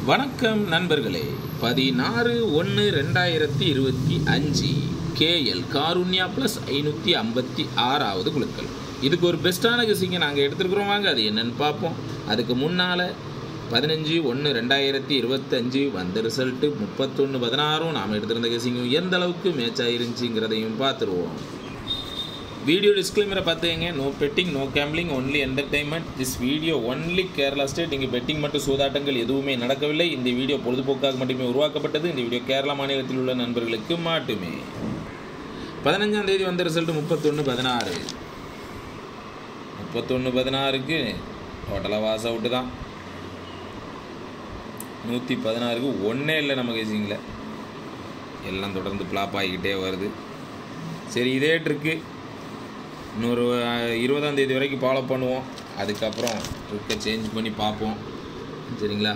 வணக்கம் நண்பர்களே. 16/1/2025 KL Karunya plus 556வது குழுக்கள். இதுக்கு ஒரு பெஸ்ட்டான கெஸிங்கை நாங்கள் எடுத்துருக்குறோம். வாங்க அது என்னென்னு பார்ப்போம். அதுக்கு முன்னால் 15/1/2025 வந்த ரிசல்ட்டு 31/16 நாம் எடுத்திருந்த கெஸிங்கும் எந்த அளவுக்கு மேட்ச் ஆகிருந்துச்சிங்கிறதையும் பார்த்துருவோம். வீடியோ டிஸ்க்ளைமரை பார்த்துங்க. No betting, no gambling, only entertainment. This video only Kerala state. இங்கே பெட்டிங் மற்றும் சூதாட்டங்கள் எதுவுமே நடக்கவில்லை. இந்த வீடியோ பொழுதுபோக்காக மட்டுமே உருவாக்கப்பட்டது. இந்த வீடியோ கேரளா மாநிலத்தில் உள்ள நண்பர்களுக்கு மட்டுமே. 15ஆம் தேதி வந்த ரிசல்ட்டு 31/16. 31/16க்கு டோட்டலாக வாஸ் அவுட்டு தான். 116க்கு ஒன்றே இல்லை நம்ம கேசிங்கில். எல்லாம் தொடர்ந்து ஃப்ளாப் ஆகிக்கிட்டே வருது. சரி, இதே ட்ரிக்கு இன்னொரு 20ஆம் தேதி வரைக்கும் ஃபாலோ பண்ணுவோம். அதுக்கப்புறம் ட்ரிக்கை சேஞ்ச் பண்ணி பார்ப்போம். சரிங்களா?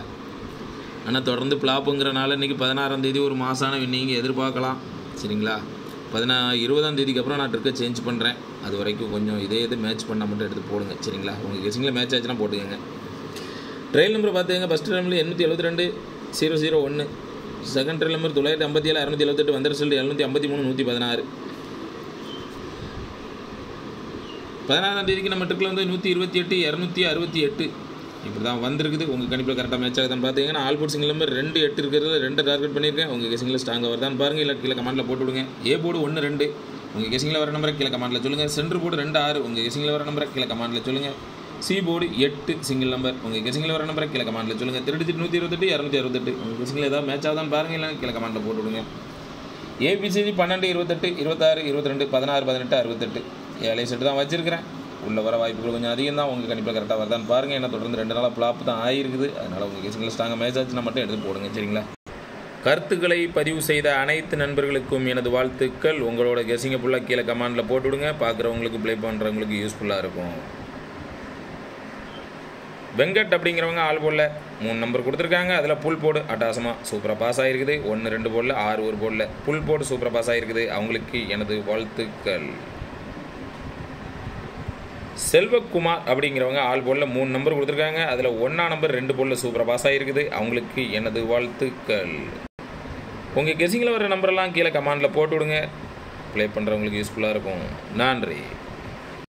ஆனால் தொடர்ந்து ஃப்ளாப்புங்கிறனால இன்றைக்கி 16ஆம் தேதி ஒரு மாசான வின்னிங் எதிர்பார்க்கலாம். சரிங்களா? 20ஆம் தேதிக்கு அப்புறம் நான் ட்ரிக்கை சேஞ்ச் பண்ணுறேன். அது வரைக்கும் கொஞ்சம் இதே மேட்ச் பண்ணால் மட்டும் எடுத்து போடுங்க. சரிங்களா? உங்கள் கெஸிங்கில் மேட்ச் ஆச்சுன்னா போட்டுக்கோங்க. ட்ரெயில் நம்பர் பார்த்துங்க. First trial number 872-001. Second trial number 957-678. வந்த ரிசல்ட் 753-116. 16ஆம் தேதிக்கு நம்ம ட்ரிக்கில் வந்து 128-268 இப்படி தான் வந்திருக்குது. உங்கள் கணிப்பில் கரெக்டாக மேட்ச் ஆகுதான்னு பார்த்தீங்கன்னா ஆல்போர்ட் சிங்கிள் நம்பர் 2 8 இருக்கிறது 2 டார்கெட் பண்ணியிருக்கேன். உங்கள் கெஸிங்கில் ஸ்ட்ராங்காக வருதான்னு பாருங்கள். இல்லை கீழே கமெண்ட்டில் போட்டு விடுங்க. ஏ போர்டு 1 2 உங்கள் கெஸிங்கில் வர நம்பரை கீழே கமெண்ட்டில் சொல்லுங்கள். சென்ட்ரு போர்டு 2 6 உங்கள் கெஸிங்கில் வர நம்பரை கீழே கமெண்ட்டில் சொல்லுங்கள். சி போர்டு 8 சிங்கிள் நம்பர் உங்கள் கெஸிங்கில் வர நம்பரை கீழே கமெண்ட்டில் சொல்லுங்கள். 128-128 உங்கள் கெஸிங்கில் ஏதாவது மேட்ச் ஆகுதான்னு பாருங்கள். இல்லை கீழே கமெண்ட்டில் போட்டு விடுங்க. ஏபிசிடி 12 28 26 22 16 18 68 ஏழை செட்டு தான் வச்சுருக்கிறேன். உள்ள வர வாய்ப்புகள் கொஞ்சம் அதிகம் தான். உங்கள் கணிப்பில் கரெக்டாக வருதான்னு பாருங்கள். ஏன்னா தொடர்ந்து 2 நாளாக ஃப்ளாப் தான் ஆகிருக்குது. அதனால் உங்கள் கெஸிங்கில் ஸ்ட்ராங்காக மேட்ச் ஆச்சுன்னா மட்டும் எடுத்து போடுங்க. சரிங்களா? கருத்துக்களை பதிவு செய்த அனைத்து நண்பர்களுக்கும் எனது வாழ்த்துக்கள். உங்களோட கெஸிங்கை ஃபுல்லாக கீழே கமெண்டில் போட்டு விடுங்க. பார்க்குறவங்களுக்கு ப்ளே பண்ணுறவங்களுக்கு யூஸ்ஃபுல்லாக இருக்கும். வெங்கட் அப்படிங்கிறவங்க ஆள் போடல 3 நம்பர் கொடுத்துருக்காங்க. அதில் புல் போர்டு அட்டாசமாக சூப்பராக பாஸ் ஆகிருக்குது. 1 2 போடல 6 1 போடல புல் போர்டு சூப்பராக பாஸ் ஆகிருக்குது. அவங்களுக்கு எனது வாழ்த்துக்கள். செல்வகுமார் அப்படிங்கிறவங்க ஆள் போலில் 3 நம்பர் கொடுத்துருக்காங்க. அதில் 1ஆம் நம்பர் 2 போலில் சூப்பராக பாஸ் ஆகிருக்குது. அவங்களுக்கு எனது வாழ்த்துக்கள். உங்கள் கெஸிங்கில் வர நம்பரெல்லாம் கீழே கமெண்டில் போட்டு விடுங்க. ப்ளே பண்ணுறவங்களுக்கு யூஸ்ஃபுல்லாக இருக்கும். நன்றி.